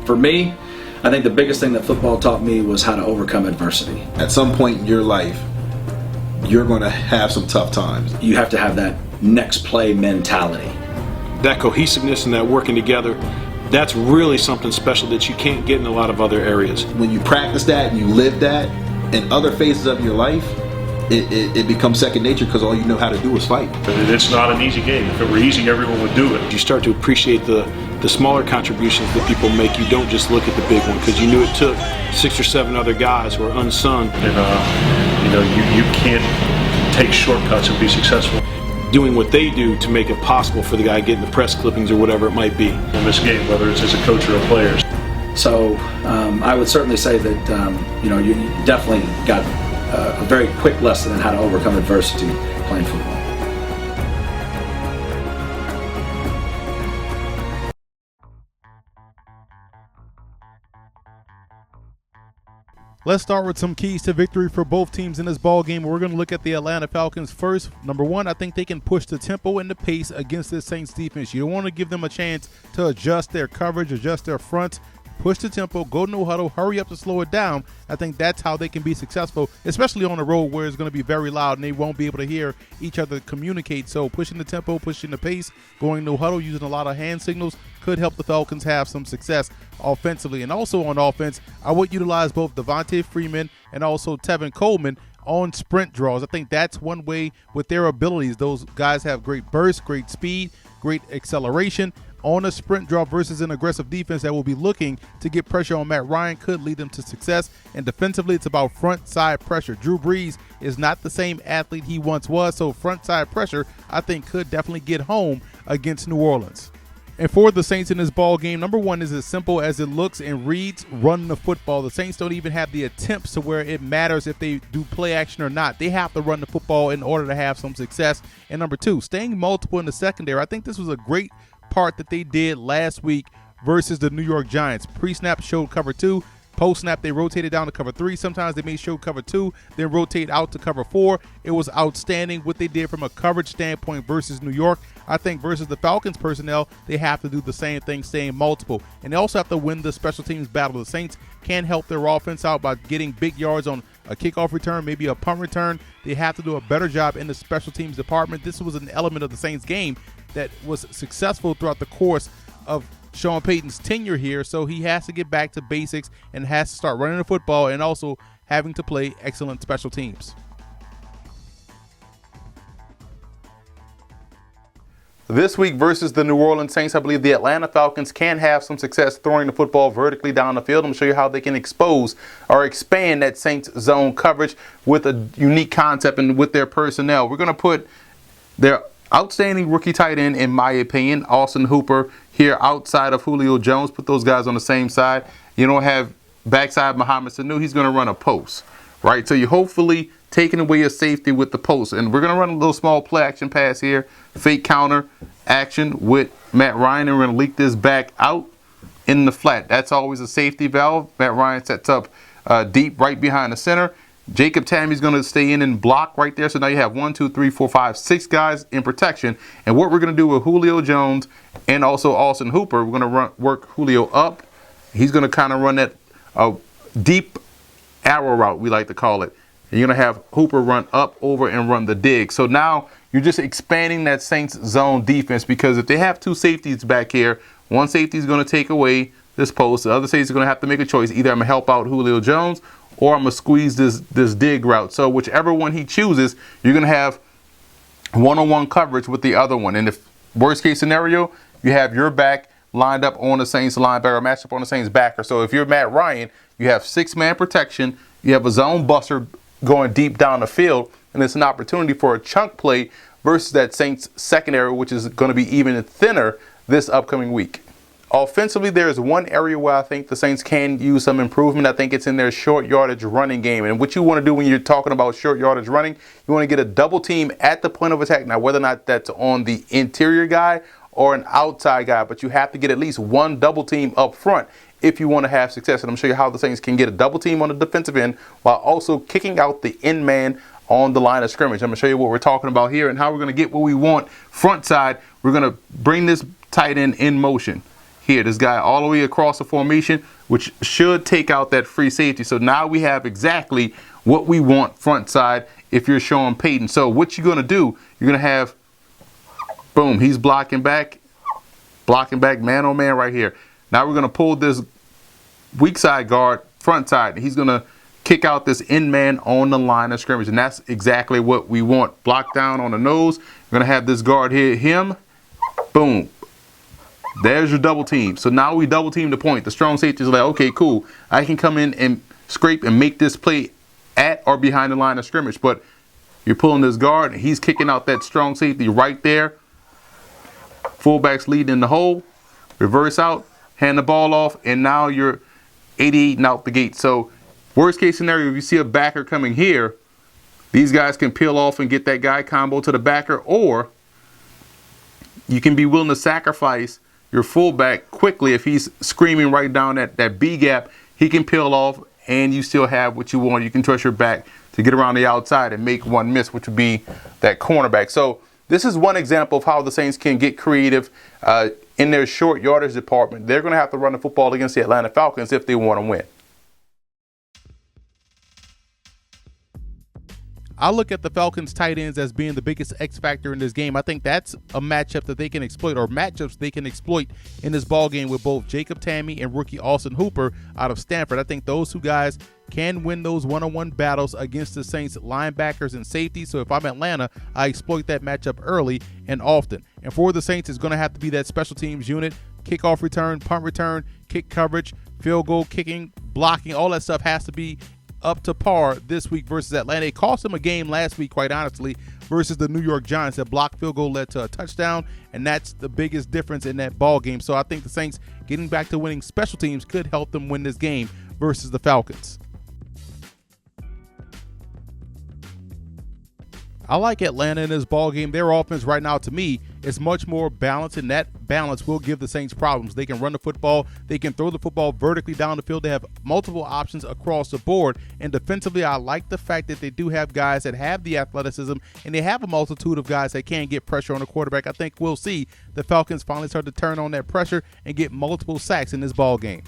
For me, I think the biggest thing that football taught me was how to overcome adversity. At some point in your life, you're going to have some tough times. You have to have that next play mentality. That cohesiveness and that working together, that's really something special that you can't get in a lot of other areas. When you practice that and you live that in other phases of your life, it becomes second nature because all you know how to do is fight. It's not an easy game. If it were easy, everyone would do it. You start to appreciate the smaller contributions that people make. You don't just look at the big one because you knew it took 6 or 7 other guys who are unsung. And you can't take shortcuts and be successful. Doing what they do to make it possible for the guy getting the press clippings or whatever it might be. In this game, whether it's as a coach or a player. So I would certainly say that you definitely got a very quick lesson in how to overcome adversity playing football. Let's start with some keys to victory for both teams in this ball game. We're going to look at the Atlanta Falcons first. Number one, I think they can push the tempo and the pace against this Saints defense. You don't want to give them a chance to adjust their coverage, adjust their front, push the tempo, go no huddle, hurry up to slow it down. I think that's how they can be successful, especially on the road where it's going to be very loud and they won't be able to hear each other communicate. So pushing the tempo, pushing the pace, going no huddle, using a lot of hand signals could help the Falcons have some success offensively. And also on offense, I would utilize both Devontae Freeman and also Tevin Coleman on sprint draws. I think that's one way with their abilities. Those guys have great burst, great speed, great acceleration. On a sprint draw versus an aggressive defense that will be looking to get pressure on Matt Ryan could lead them to success. And defensively, it's about front side pressure. Drew Brees is not the same athlete he once was, so front side pressure, I think, could definitely get home against New Orleans. And for the Saints in this ball game, number one is as simple as it looks and reads: run the football. The Saints don't even have the attempts to where it matters if they do play action or not. They have to run the football in order to have some success. And number two, staying multiple in the secondary. I think this was a great part that they did last week versus the New York Giants. Pre-snap showed cover 2. Post-snap, they rotated down to cover 3. Sometimes they may show cover 2, then rotate out to cover 4. It was outstanding what they did from a coverage standpoint versus New York. I think versus the Falcons personnel, they have to do the same thing, staying multiple. And they also have to win the special teams battle. The Saints can help their offense out by getting big yards on a kickoff return, maybe a punt return. They have to do a better job in the special teams department. This was an element of the Saints game that was successful throughout the course of Sean Payton's tenure here, so he has to get back to basics and has to start running the football and also having to play excellent special teams. This week versus the New Orleans Saints, I believe the Atlanta Falcons can have some success throwing the football vertically down the field. I'm going to show you how they can expose or expand that Saints zone coverage with a unique concept and with their personnel. We're going to put their outstanding rookie tight end, in my opinion, Austin Hooper, here outside of Julio Jones. Put those guys on the same side. You don't have backside Mohamed Sanu. He's going to run a post, right? So you're hopefully taking away a safety with the post. And we're going to run a little small play action pass here, fake counter action with Matt Ryan, and we're going to leak this back out in the flat. That's always a safety valve. Matt Ryan sets up deep right behind the center. Jacob Tammy's going to stay in and block right there. So now you have 1, 2, 3, 4, 5, 6 guys in protection. And what we're going to do with Julio Jones and also Austin Hooper, we're going to work Julio up. He's going to kind of run that deep arrow route, we like to call it. And you're going to have Hooper run up, over, and run the dig. So now you're just expanding that Saints zone defense, because if they have 2 safeties back here, one safety is going to take away this post. The other safety is going to have to make a choice. Either I'm going to help out Julio Jones or I'm going to squeeze this dig route. So whichever one he chooses, you're going to have one-on-one coverage with the other one. And if worst case scenario, you have your back lined up on the Saints linebacker, matched up on the Saints backer. So if you're Matt Ryan, you have 6-man protection, you have a zone buster going deep down the field, and it's an opportunity for a chunk play versus that Saints secondary, which is going to be even thinner this upcoming week. Offensively, there's one area where I think the Saints can use some improvement. I think it's in their short yardage running game. And what you want to do when you're talking about short yardage running, you want to get a double team at the point of attack. Now, whether or not that's on the interior guy or an outside guy, but you have to get at least one double team up front if you want to have success. And I'm going to show you how the Saints can get a double team on the defensive end while also kicking out the end man on the line of scrimmage. I'm going to show you what we're talking about here and how we're going to get what we want front side. We're going to bring this tight end in motion. here. This guy all the way across the formation, which should take out that free safety. So now we have exactly what we want front side if you're showing Peyton. So what you're going to do, you're going to have, boom, he's blocking back, man on man right here. Now we're going to pull this weak side guard front side. He's going to kick out this end man on the line of scrimmage, and that's exactly what we want. Block down on the nose. We're going to have this guard hit him. Boom. There's your double team. So now we double team the point. The strong safety is like, okay, cool. I can come in and scrape and make this play at or behind the line of scrimmage. But you're pulling this guard, and he's kicking out that strong safety right there. Fullback's leading in the hole. Reverse out, hand the ball off, and now you're 88 and out the gate. So worst case scenario, if you see a backer coming here, these guys can peel off and get that guy combo to the backer, or you can be willing to sacrifice your fullback quickly. If he's screaming right down that B gap, he can peel off and you still have what you want. You can trust your back to get around the outside and make one miss, which would be that cornerback. So this is one example of how the Saints can get creative in their short yardage department. They're going to have to run the football against the Atlanta Falcons if they want to win. I look at the Falcons tight ends as being the biggest X factor in this game. I think that's a matchup that they can exploit, or matchups they can exploit in this ball game with both Jacob Tamme and rookie Austin Hooper out of Stanford. I think those two guys can win those one-on-one battles against the Saints linebackers and safety. So if I'm Atlanta, I exploit that matchup early and often. And for the Saints, it's going to have to be that special teams unit, kickoff return, punt return, kick coverage, field goal kicking, blocking. All that stuff has to be up to par this week versus Atlanta. It cost them a game last week, quite honestly, versus the New York Giants. That blocked field goal led to a touchdown, and that's the biggest difference in that ball game. So I think the Saints getting back to winning special teams could help them win this game versus the Falcons. I like Atlanta in this ball game. Their offense right now, to me, is much more balanced, and that balance will give the Saints problems. They can run the football. They can throw the football vertically down the field. They have multiple options across the board. And defensively, I like the fact that they do have guys that have the athleticism, and they have a multitude of guys that can get pressure on the quarterback. I think we'll see the Falcons finally start to turn on that pressure and get multiple sacks in this ball game.